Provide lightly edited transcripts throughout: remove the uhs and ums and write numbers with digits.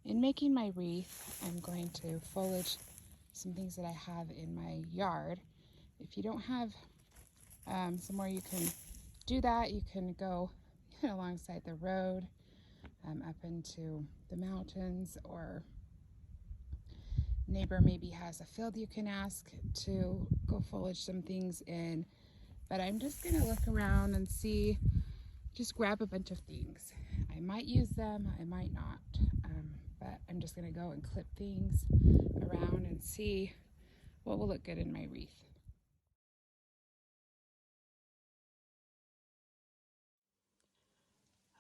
In making my wreath, I'm going to foliage some things that I have in my yard. If you don't have somewhere you can do that, you can go alongside the road, up into the mountains, or neighbor maybe has a field you can ask to go foliage some things in. But I'm just gonna look around and see, just grab a bunch of things. I might use them, I might not, but I'm just gonna go and clip things around and see what will look good in my wreath.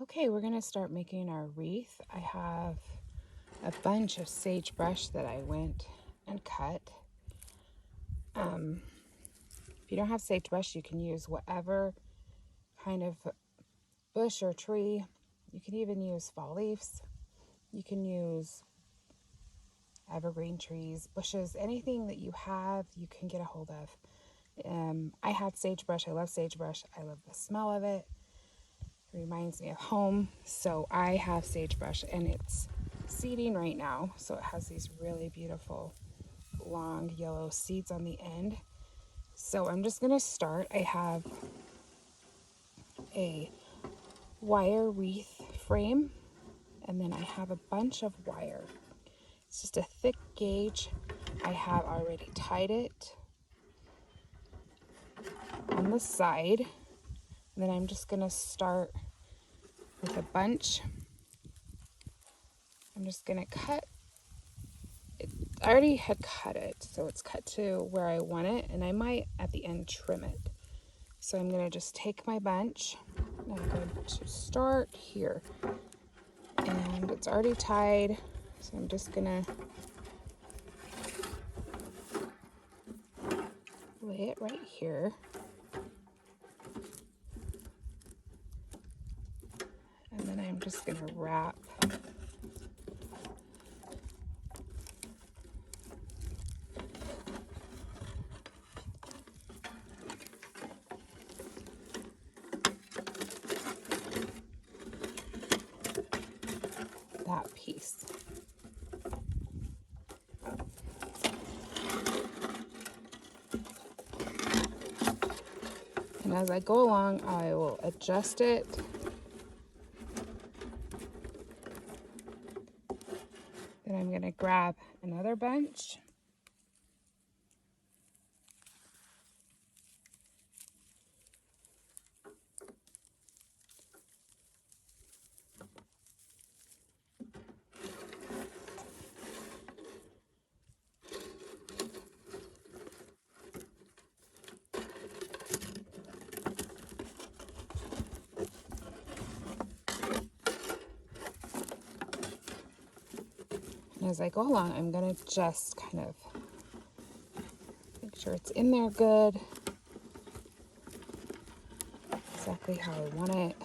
Okay, we're gonna start making our wreath. I have a bunch of sagebrush that I went and cut. If you don't have sagebrush, you can use whatever kind of bush or tree. You can even use fall leaves. You can use evergreen trees, bushes, anything that you have, you can get a hold of. I had sagebrush. I love sagebrush. I love the smell of it. It reminds me of home. So I have sagebrush, and it's seeding right now. So it has these really beautiful long yellow seeds on the end. So I'm just gonna start. I have a wire wreath frame, and then I have a bunch of wire. It's just a thick gauge. I have already tied it on the side. And then I'm just gonna start with a bunch. I'm just gonna cut it. I already had cut it, so it's cut to where I want it, and I might at the end trim it. So I'm gonna just take my bunch, and I'm going to start here. And it's already tied, so I'm just gonna lay it right here. And then I'm just gonna wrap that piece. And as I go along, I will adjust it. Then I'm gonna grab another bunch. And as I go along, I'm gonna just kind of make sure it's in there good, exactly how I want it.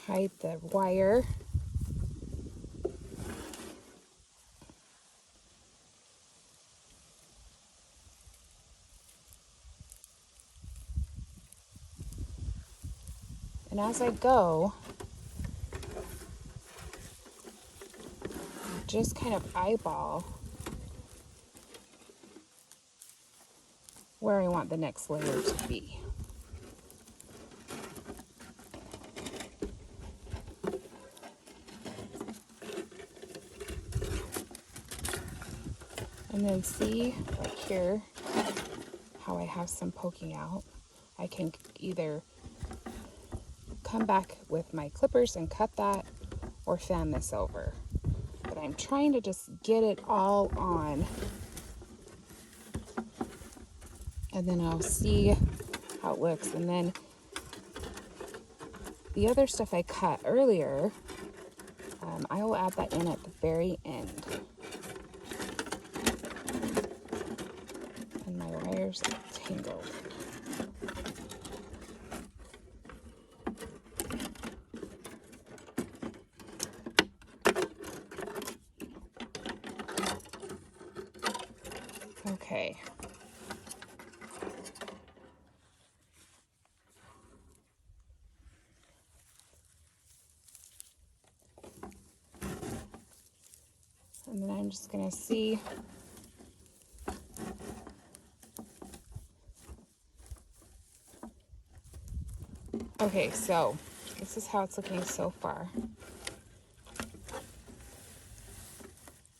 Hide the wire. And as I go, just kind of eyeball where I want the next layer to be. And then see right here how I have some poking out. I can either come back with my clippers and cut that, or fan this over. But I'm trying to just get it all on, and then I'll see how it looks. And then the other stuff I cut earlier, I will add that in at the very end. And my wires are tangled. Okay. I'm just gonna see. Okay, so this is how it's looking so far.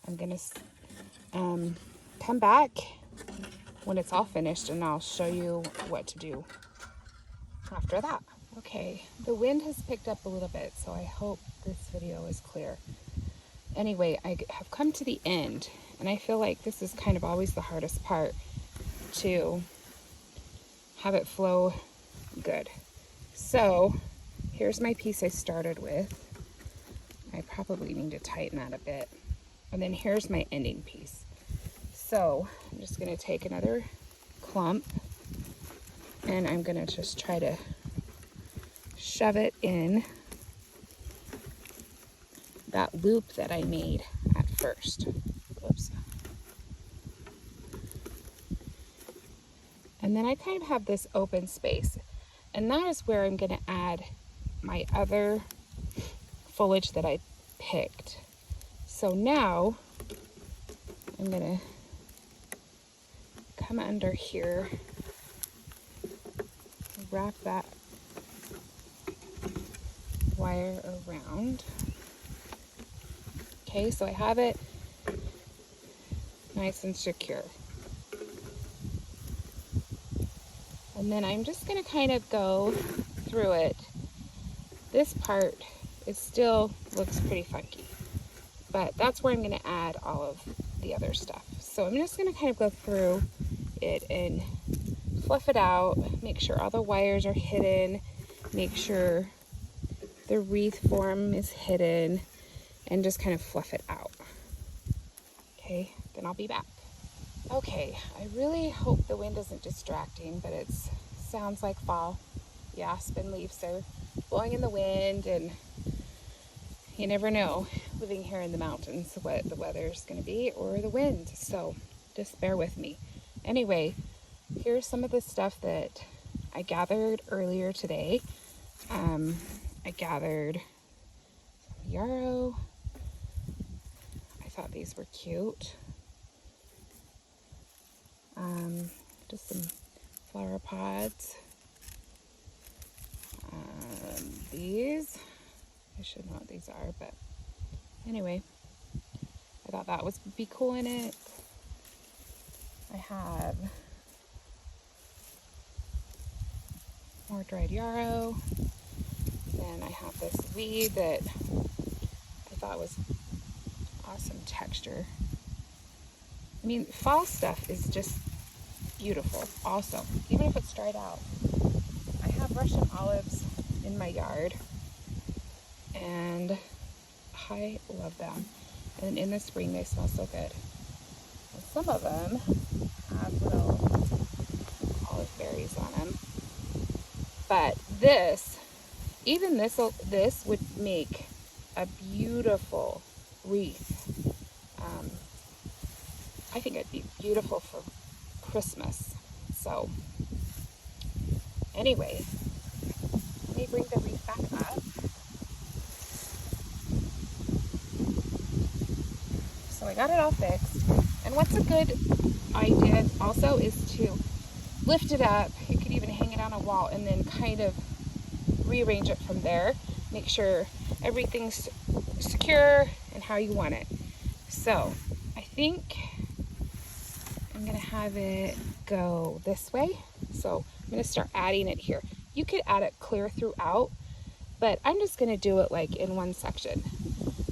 I'm gonna come back when it's all finished and I'll show you what to do after that. Okay, the wind has picked up a little bit, so I hope this video is clear. Anyway, I have come to the end, and I feel like this is kind of always the hardest part, to have it flow good. So here's my piece I started with. I probably need to tighten that a bit. And then here's my ending piece. So I'm just going to take another clump and I'm going to just try to shove it in that loop that I made at first. Whoops. And then I kind of have this open space, and that is where I'm going to add my other foliage that I picked. So now I'm going to come under here, wrap that wire around. Okay, so I have it nice and secure. And then I'm just going to kind of go through it. This part is still looks pretty funky, but that's where I'm going to add all of the other stuff. So I'm just going to kind of go through it and fluff it out, make sure all the wires are hidden, make sure the wreath form is hidden, and just kind of fluff it out. Okay, then I'll be back. Okay, I really hope the wind isn't distracting, but it sounds like fall. The aspen leaves are blowing in the wind, and you never know, living here in the mountains, what the weather's going to be or the wind. So just bear with me. Anyway, here's some of the stuff that I gathered earlier today. I gathered some yarrow. I thought these were cute. Just some flower pods. These, I should know what these are, but anyway, I thought that would be cool in it. I have more dried yarrow. Then I have this weed that I thought was awesome texture. I mean, fall stuff is just beautiful, also, even if it's dried out. I have Russian olives in my yard, and I love them. And in the spring, they smell so good. And some of them have little olive berries on them. But this, even this would make a beautiful wreath. I think it'd be beautiful for Christmas. So anyway, let me bring the wreath back up. So I got it all fixed. And what's a good idea also is to lift it up. You could even hang it on a wall and then kind of rearrange it from there. Make sure everything's secure and how you want it. So I think I'm gonna have it go this way. So I'm gonna start adding it here. You could add it clear throughout, but I'm just gonna do it like in one section.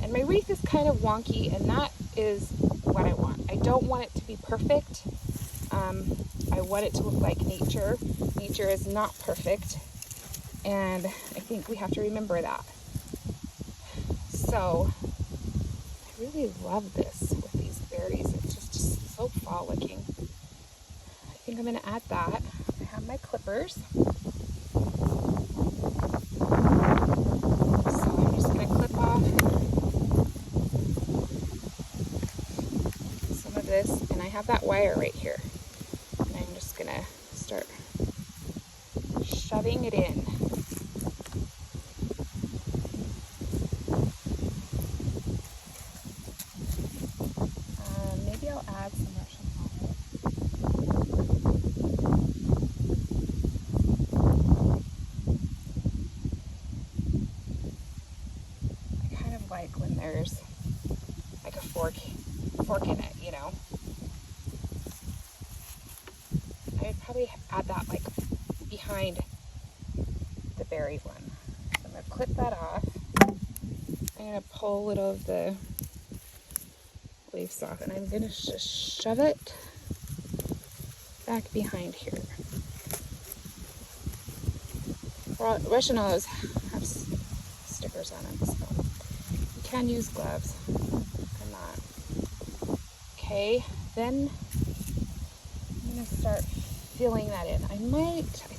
And my wreath is kind of wonky, and that is what I want. I don't want it to be perfect. I want it to look like nature. Nature is not perfect, and I think we have to remember that. So I really love this with these berries. It's just so fall looking. I think I'm going to add that. I have my clippers. So I'm just going to clip off some of this, and I have that wire right here. And I'm just going to start shoving it in. I'd probably add that like behind the berry one. So I'm going to clip that off. I'm going to pull a little of the leaves off, and I'm going to just shove it back behind here. Russian olives have stickers on them, so you can use gloves or not. Okay, then I'm going to start filling that in. I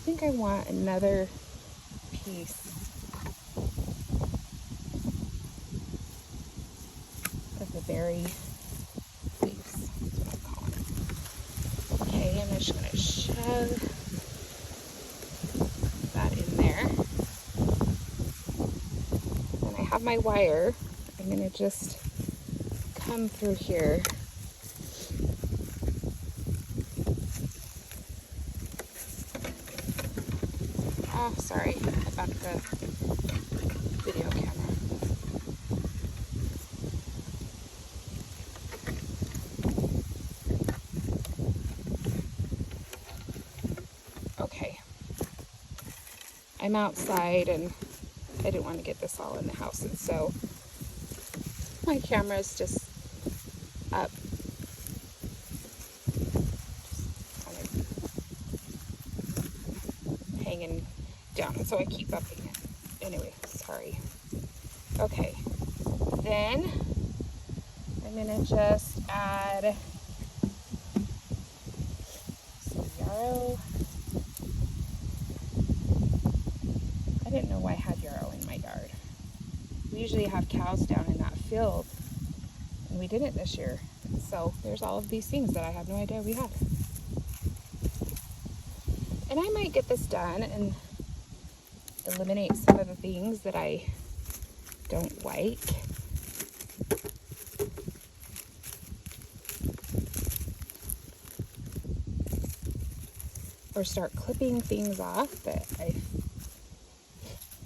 think I want another piece of the berry leaves. That's what I'm calling it. Okay, I'm just going to shove that in there. And I have my wire. I'm going to just come through here. Oh, sorry, I bumped the video camera. Okay, I'm outside and I didn't want to get this all in the house, and so my camera is just up, just kind of hanging down, and so I keep upping it. Anyway, sorry. Okay, then I'm gonna just add some yarrow. I didn't know why I had yarrow in my yard. We usually have cows down in that field, and we didn't this year. So there's all of these things that I had no idea we had. And I might get this done and eliminate some of the things that I don't like. Or start clipping things off that I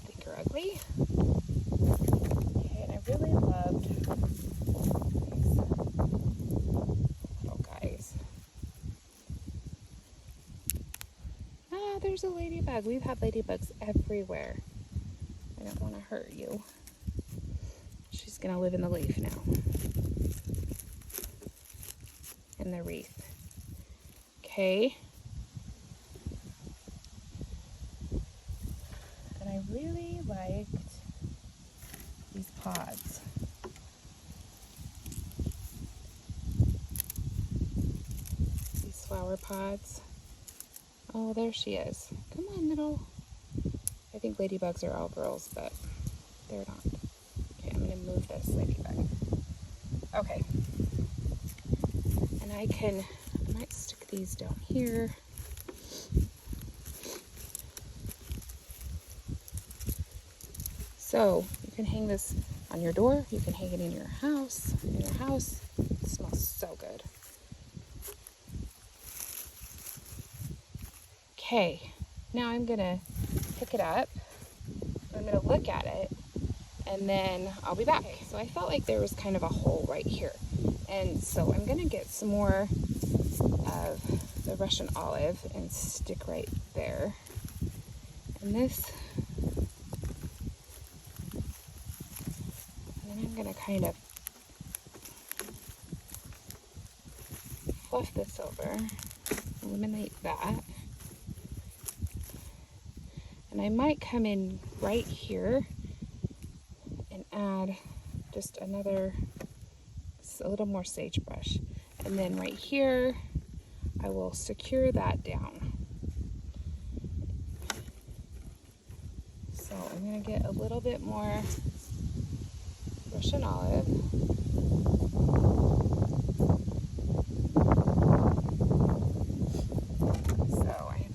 think are ugly. Okay, and I really loved these little guys. Ah, there's a ladybug. We've had ladybugs everywhere. I don't want to hurt you. She's going to live in the leaf now. In the wreath. Okay. And I really liked these pods. These flower pods. Oh, there she is. Come on, little. I think ladybugs are all girls, but they're not. Okay, I'm going to move this ladybug. Okay. And I might stick these down here. So you can hang this on your door. You can hang it in your house. It smells so good. Okay, now I'm gonna pick it up. I'm gonna look at it, and then I'll be back. Okay, so I felt like there was kind of a hole right here, and so I'm gonna get some more of the Russian olive and stick right there. And this. I'm going to kind of fluff this over, eliminate that, and I might come in right here and add just a little more sagebrush, and then right here I will secure that down. So I'm going to get a little bit more Russian olive. So I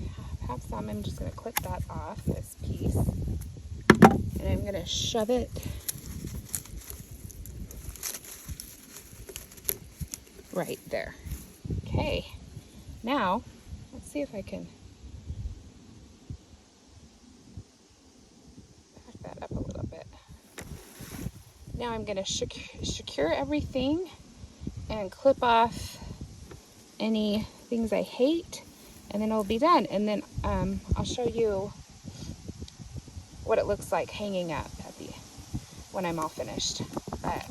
have some. I'm just going to clip that off, this piece, and I'm going to shove it right there. Okay, now let's see if I can back that up a little bit. Now I'm going to secure everything and clip off any things I hate and then it'll be done. And then I'll show you what it looks like hanging up at the when I'm all finished. But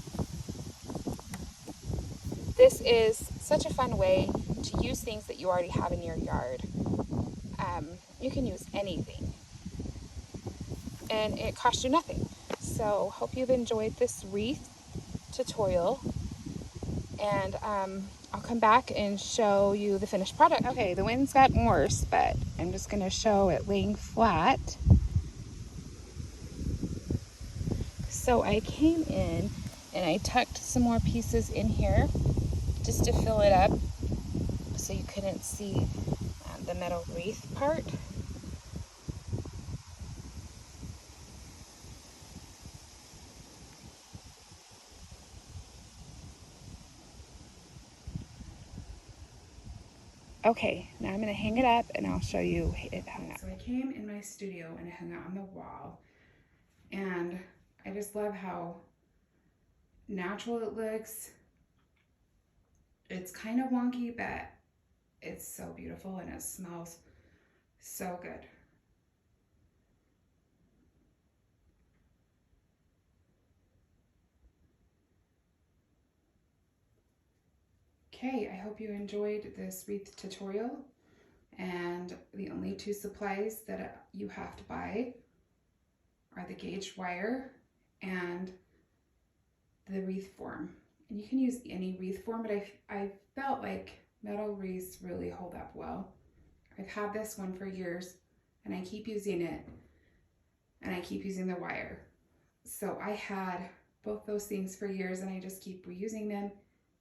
this is such a fun way to use things that you already have in your yard. You can use anything, and it costs you nothing. So hope you've enjoyed this wreath tutorial, and I'll come back and show you the finished product. Okay, the wind's gotten worse, but I'm just going to show it laying flat. So I came in and I tucked some more pieces in here just to fill it up so you couldn't see the metal wreath part. Okay, now I'm going to hang it up and I'll show you it hung up. So I came in my studio and it hung out on the wall, and I just love how natural it looks. It's kind of wonky, but it's so beautiful and it smells so good. Okay, I hope you enjoyed this wreath tutorial, and the only two supplies that you have to buy are the gauge wire and the wreath form. And you can use any wreath form, but I felt like metal wreaths really hold up well. I've had this one for years and I keep using it, and I keep using the wire. So I had both those things for years and I just keep reusing them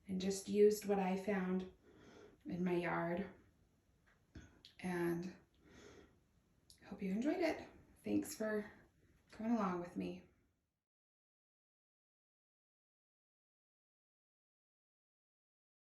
and just used what I found in my yard. And hope you enjoyed it. Thanks for coming along with me.